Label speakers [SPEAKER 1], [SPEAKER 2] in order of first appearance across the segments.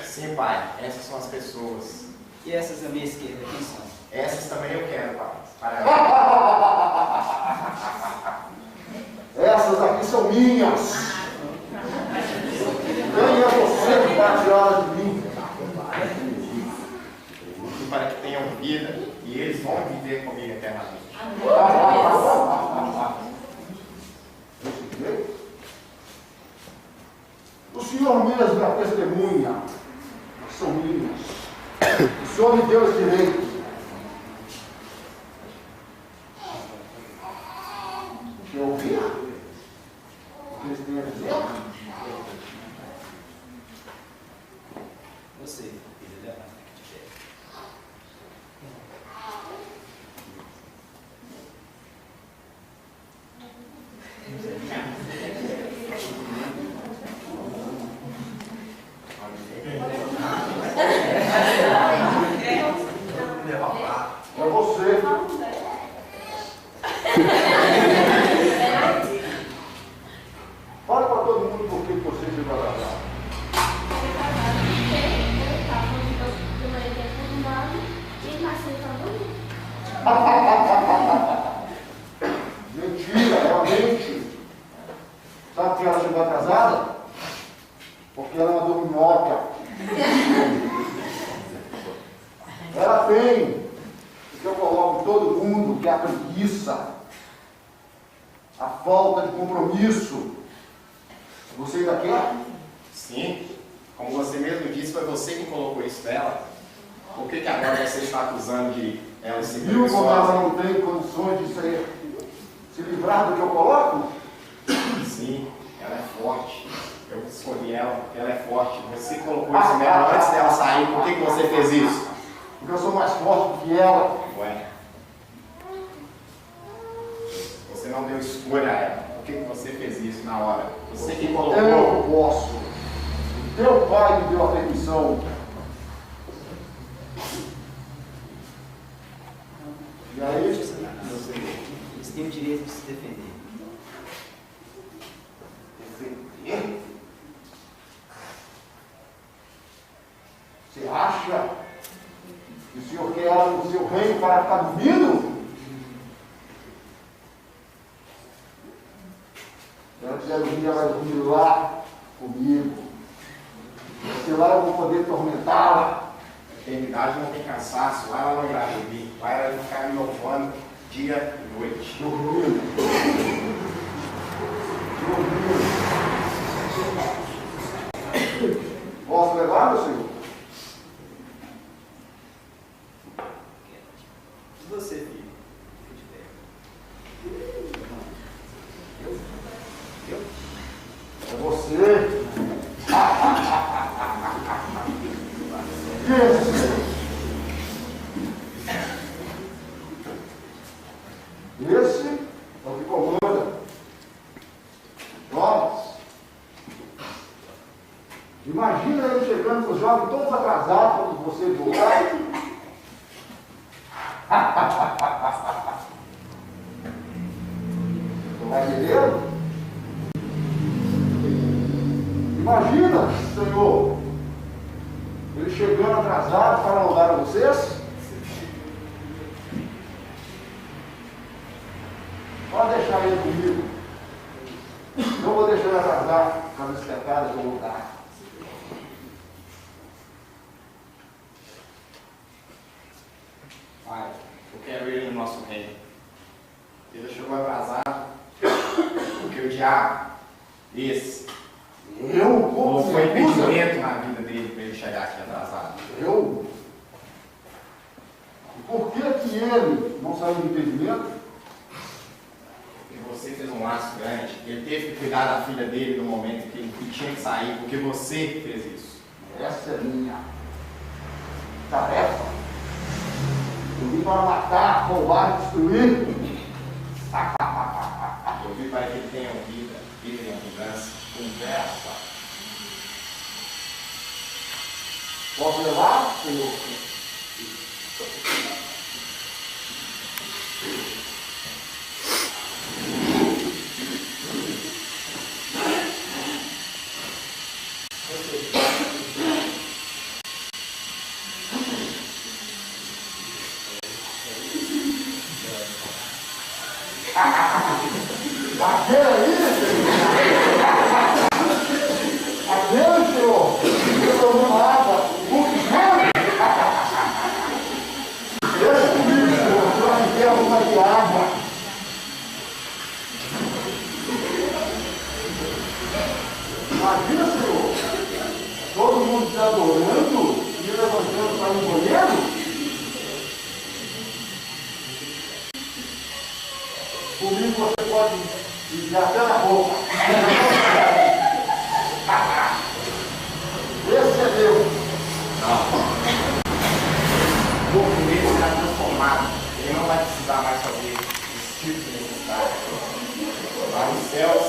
[SPEAKER 1] Sim, Pai. Essas são as pessoas.
[SPEAKER 2] E essas à minha esquerda, quem são?
[SPEAKER 1] Essas também eu quero, Pai. Parabéns.
[SPEAKER 3] Essas aqui são minhas. Quem é você que vai tirá-las de mim?
[SPEAKER 1] Para que tenham vida e eles vão viver comigo eternamente.
[SPEAKER 3] O Senhor mesmo é a testemunha. São minhas. O Senhor me deu esse direito. Quer ouvir? O que eles têm a dizer?
[SPEAKER 2] Você, filho dela, que te pede.
[SPEAKER 3] É você. Fala para todo mundo por que você se vai atrasar. Mentira, ela mente. Sabe por que ela chegou atrasada? Porque ela é uma dorminhoca. Ela tem o que eu coloco em todo mundo, que é a preguiça, a falta de compromisso. Você ainda quer?
[SPEAKER 1] Sim, como você mesmo disse, foi você que colocou isso nela. Por que agora você está acusando de ela ser
[SPEAKER 3] Viu como ela
[SPEAKER 1] preguiçosa?
[SPEAKER 3] não tem condições de se livrar do que eu coloco?
[SPEAKER 1] Sim, ela é forte. Eu escolhi ela porque ela é forte. Você colocou isso nela antes dela sair. Por que você fez isso?
[SPEAKER 3] Porque eu sou mais forte do que ela.
[SPEAKER 1] Ué. Você não deu escolha a ela. Por que você fez isso na hora? Você que colocou.
[SPEAKER 3] Eu posso. Teu pai me deu a permissão. E aí,
[SPEAKER 2] Eles têm o direito de se defender.
[SPEAKER 3] defender? Você acha que o senhor quer ela no seu reino para ficar dormindo? Se ela quiser dormir, ela vai dormir lá comigo. Porque lá eu vou poder atormentá-la.
[SPEAKER 1] Eternidade não tem cansaço. Lá ela não irá dormir. Lá ela vai ficar me louvando dia e noite.
[SPEAKER 3] Dormindo. Posso levar, meu senhor?
[SPEAKER 2] E você, filho, que te pede? Eu?
[SPEAKER 3] É você. Esse é o que comanda. Jovens. Imagina ele chegando com os jovens todos atrasados quando você voltar. Está entendendo? Imagina, Senhor, ele chegando atrasado para mandar a vocês. Pode deixar ele comigo. Não vou deixar ele atrasar para os pecados que eu vou dar.
[SPEAKER 1] Pai, eu quero ele no nosso reino. Ele chegou atrasado porque o diabo, esse,
[SPEAKER 3] Como
[SPEAKER 1] foi
[SPEAKER 3] me acusa?
[SPEAKER 1] impedimento na vida dele para ele chegar aqui atrasado.
[SPEAKER 3] Eu? E por que ele não saiu do impedimento?
[SPEAKER 1] Porque você fez um laço grande. Ele teve que cuidar da filha dele no momento que ele tinha que sair, porque você fez isso.
[SPEAKER 3] Essa é minha tarefa. Eu vim para matar, roubar e destruir.
[SPEAKER 1] Eu vim para que ele tenha vida, vida em abundância.
[SPEAKER 3] Conversa. Posso levar, Senhor? mundo te adorando e levantando para ir no banheiro? Comigo você pode enfiar até na boca. Esse é meu.
[SPEAKER 1] Não. O corpo dele será transformado. Ele não vai precisar mais fazer esse tipo de necessidade. Lá nos céus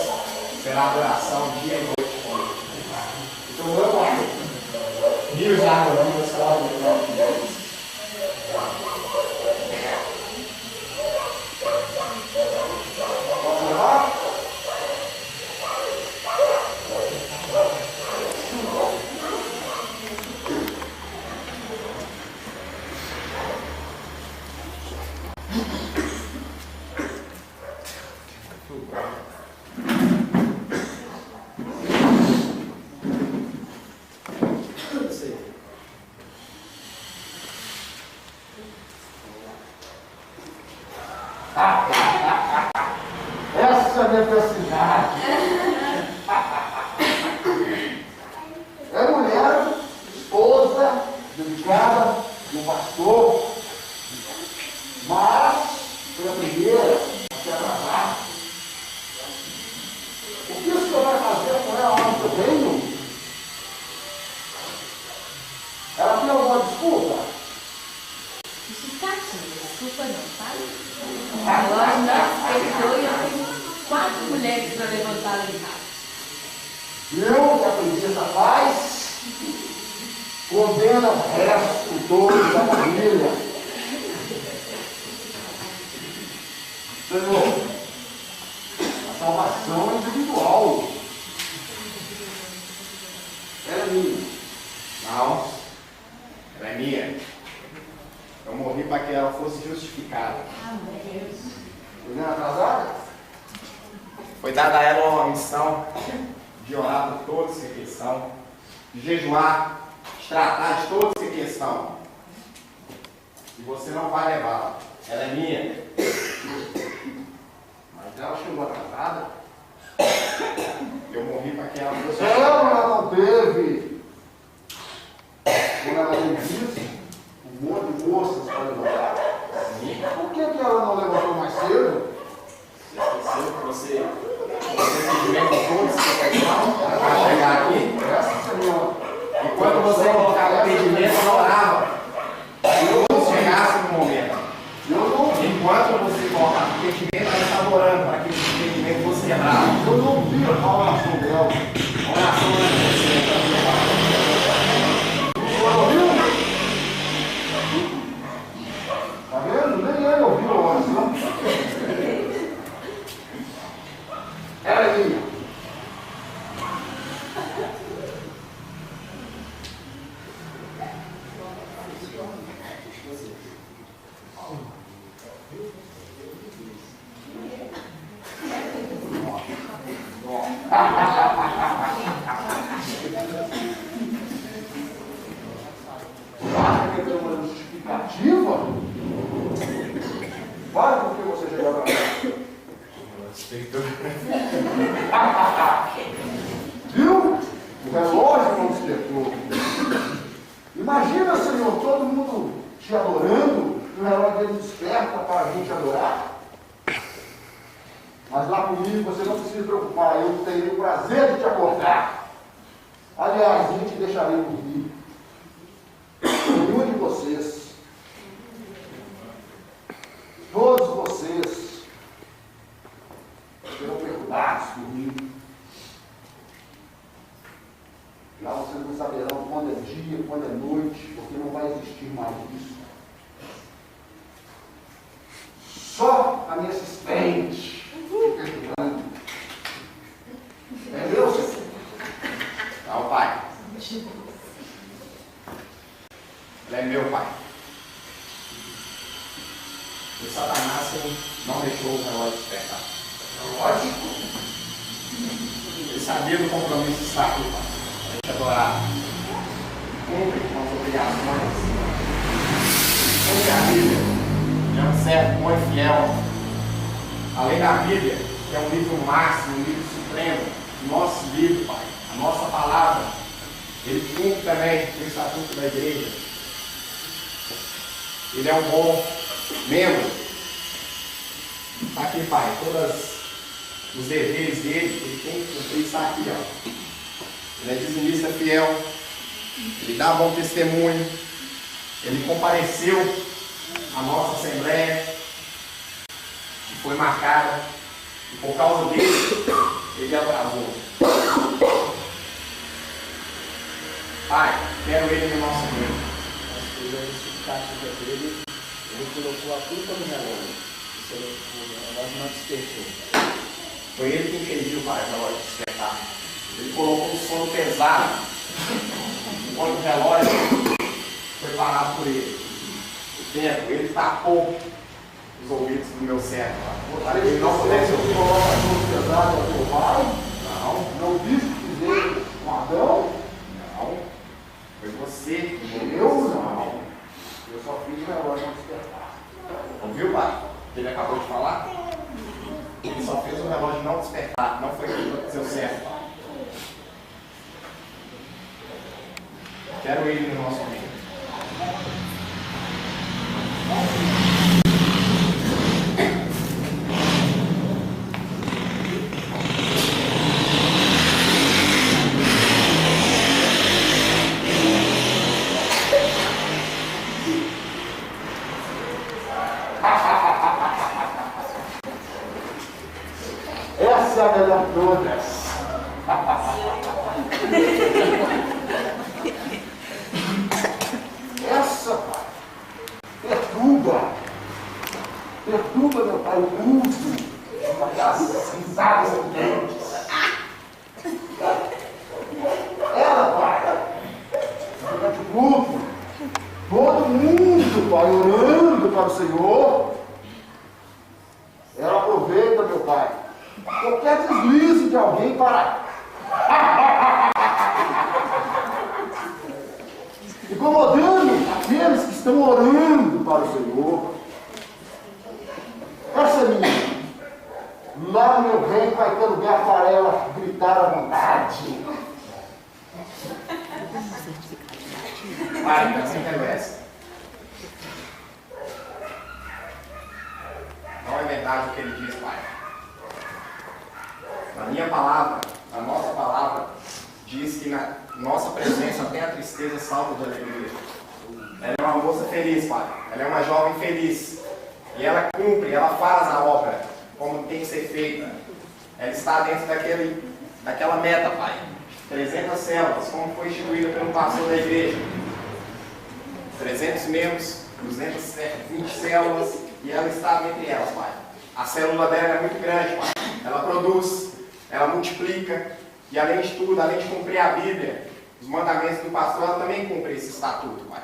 [SPEAKER 1] será adoração dia e noite com ele. Então eu acho. Rios de água vivas correm no nome de Deus.
[SPEAKER 3] Posso levar? Essa necessidade é mulher, esposa, dedicada de um pastor, mas foi a primeira a se atrasar. O que o senhor vai fazer com ela lá no seu reino? Ela tem alguma desculpa?
[SPEAKER 4] Justificativa, desculpa não, sabe? Agora não se perdoe, eu tenho 4 mulheres para levantar lá em casa.
[SPEAKER 3] Viu que a princesa faz? Condena o resto todo da família. Senhor, a salvação é individual. Ela é minha.
[SPEAKER 1] Não. Ela é minha. Eu morri para que ela fosse justificada.
[SPEAKER 3] Foi nem atrasada?
[SPEAKER 1] Foi dada a ela uma missão de orar por toda essa questão, de jejuar, de tratar de toda essa questão. E você não vai levá-la. Ela é minha.
[SPEAKER 3] Mas ela chegou atrasada.
[SPEAKER 1] Eu morri para que ela fosse
[SPEAKER 3] Ela não teve. Quando ela teve isso, um monte de moças para levantar. Por que ela não levantou mais cedo?
[SPEAKER 1] Você esqueceu que você simplesmente toda essa questão para chegar aqui?
[SPEAKER 3] Essa senhora.
[SPEAKER 1] E quando você colocava arrependimento, não orava. Quando chegasse no momento. Enquanto você colocava arrependimento, ela estava orando para que esse arrependimento fosse quebrado.
[SPEAKER 3] Eu não vi a oração dela.
[SPEAKER 1] A oração não é
[SPEAKER 3] Você ouviu? Tá vendo? Nem ele ouviu a oração. Ela é minha. Acha que tem uma justificativa? Vale porque você chegou atrasado. Viu? O relógio não despertou. Imagina, Senhor, todo mundo te adorando e o relógio dele desperta para a gente adorar. Mas lá comigo você não precisa se preocupar, eu tenho o prazer de te acordar. Aliás, nem te deixarei dormir. Nenhum de vocês, todos vocês, serão perturbados por mim. Lá vocês não saberão quando é dia, quando é noite, porque não vai existir mais isso. Só a minha assistente fica ajudando. Entendeu, Senhor?
[SPEAKER 1] Não, pai. Ela é meu pai. E Satanás não deixou o relógio despertar.
[SPEAKER 3] Lógico.
[SPEAKER 1] Ele sabia do compromisso sacro, pai. A gente adorar. Cumpre com as obrigações. Cumpre a Bíblia. Ele é um servo bom e fiel. Além da Bíblia, que é um livro máximo, um livro supremo, o nosso livro, pai, a nossa palavra, Ele cumpre também o estatuto da igreja. Ele é um bom membro. Está aqui, pai, todos os deveres dele, ele tem que cumprir, está aqui, ó. Ele é dizimista fiel, ele dá bom testemunho, ele compareceu à nossa assembleia, que foi marcada, e por causa dele, ele atrasou. Pai, quero ele no nosso meio.
[SPEAKER 2] Nós fizemos esse caixa dele, ele colocou a culpa no relógio. O relógio não despertou.
[SPEAKER 1] Foi ele que impediu o pai, o relógio de despertar. Ele colocou um sono pesado, enquanto o relógio foi parado por ele. O tempo, ele tapou os ouvidos do meu servo, para que ele não pudesse ouvir.
[SPEAKER 3] Pesado ao teu pai?
[SPEAKER 1] Não,
[SPEAKER 3] Não disse que fizeste com Adão?
[SPEAKER 1] não. Foi você que me
[SPEAKER 3] Eu não. Eu só fiz o relógio não despertar.
[SPEAKER 1] Ouviu, pai? Que ele acabou de falar? Ele só fez o relógio não despertar, não foi seu servo. Quero ele no nosso meio.
[SPEAKER 3] Essa é a melhor de todas. Essa, pai, perturba, meu pai, o culto, aquelas risadas grandes. Ela, pai, durante o culto, todo mundo, pai, orando para o Senhor. Ela aproveita, meu pai, qualquer deslize de alguém para incomodando aqueles que estão orando para o Senhor. Essa menina, lá no meu reino vai ter lugar para ela gritar à vontade.
[SPEAKER 1] Pai, assim que é essa. Não é verdade o que ele diz, pai. Na minha palavra, na nossa palavra, diz que na nossa presença tem a tristeza salva da alegria. Ela é uma moça feliz, pai. Ela é uma jovem feliz. E ela cumpre, ela faz a obra como tem que ser feita. Ela está dentro daquela meta, pai. 300 células, como foi instituída pelo pastor da igreja. 300 membros, 220 células, e ela está entre elas, pai. A célula dela é muito grande, pai. Ela produz, ela multiplica, e além de tudo, além de cumprir a Bíblia, os mandamentos do pastor, ela também cumpre esse estatuto, pai,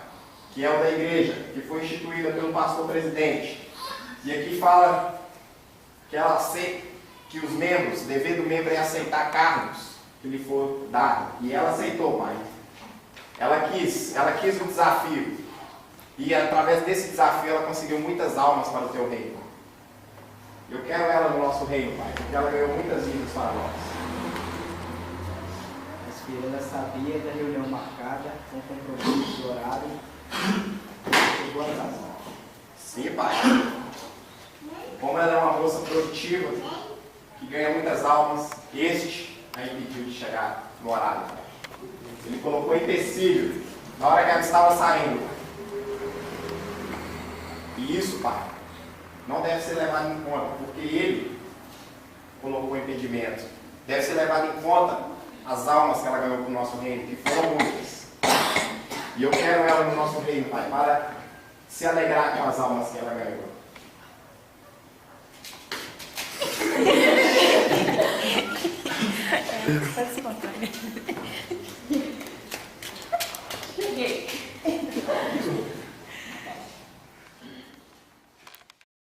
[SPEAKER 1] que é o da igreja, que foi instituída pelo pastor presidente. E aqui fala que ela aceita, que os membros, o dever do membro é aceitar cargos que lhe for dado. E ela aceitou, pai. Ela quis o desafio. E através desse desafio ela conseguiu muitas almas para o teu reino. Eu quero ela no nosso reino, pai, porque ela ganhou muitas vidas para nós.
[SPEAKER 2] Mas filha, ela sabia da reunião marcada, com compromisso de horário, chegou atrasada.
[SPEAKER 1] Sim, pai. Como ela é uma moça produtiva, que ganha muitas almas, este a impediu de chegar no horário. Ele colocou empecilho na hora que ela estava saindo. E isso, pai, não deve ser levado em conta, porque ele colocou impedimento. Deve ser levado em conta as almas que ela ganhou para o nosso reino, que foram muitas. E eu quero ela no nosso reino, pai, para se alegrar com as almas que ela ganhou.
[SPEAKER 4] Cheguei.